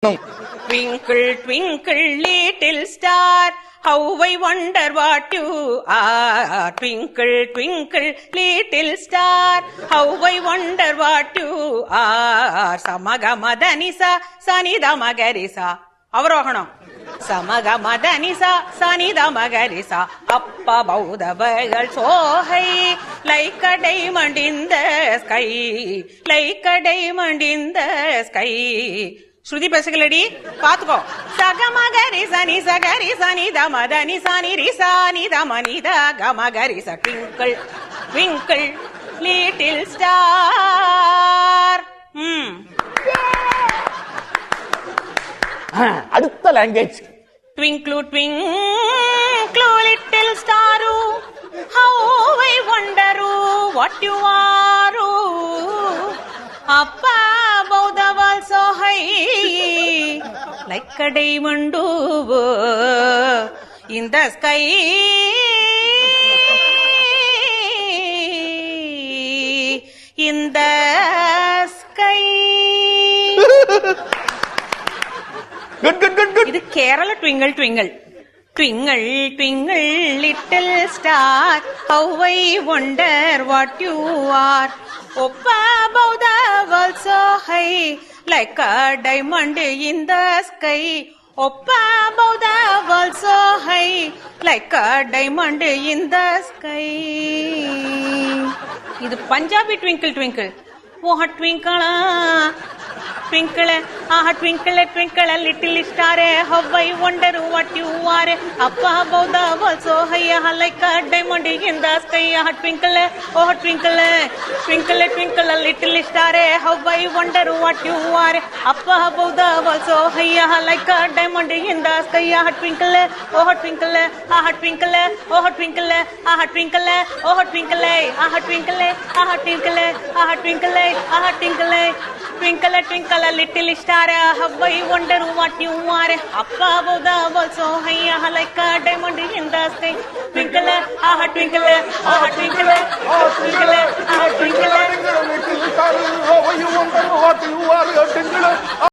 Twinkle, twinkle, little star, how I wonder what you are. Twinkle, twinkle, little star, how I wonder what you are. Samaga madanisa, sanida magarisa. Avarohanam. Samaga madanisa, sanida magarisa. Up above the world so high, like a diamond in the sky, like a diamond in the sky. ஸ்ருதி பேசுகளடி பாத்துக்கோ. சகமகரி சனி சகரி சனி தமதனி சனி ரிசானி தமனித கமகரி ச. Twinkle twinkle little star. அடுத்த language. Twinkle twinkle little star, how I wonder what you are. Up above the world so high, like a diamond in the sky, in the sky. Good. இது Kerala twinkle twinkle. Twinkle, twinkle, little star, how I wonder what you are. Up above the world so high, like a diamond in the sky. Up above the world so high, like a diamond in the sky. இது Punjabi twinkle twinkle. ஓஹ ட்விங்கிளா twinkle, twinkle, twinkle, little star, how I wonder what you are. Up above the world so high, like a diamond in the sky. Twinkle, twinkle, twinkle, twinkle, little star, how I wonder what you are. Up above the world so high, like a diamond in the sky. Twinkle, twinkle, twinkle, twinkle, twinkle, twinkle, twinkle, twinkle, twinkle, twinkle, twinkle, little star, how I wonder what you are. Up above the world so high, like a diamond in the sky. Twinkle, twinkle, twinkle, twinkle, twinkle, little star, how you wonder what you are.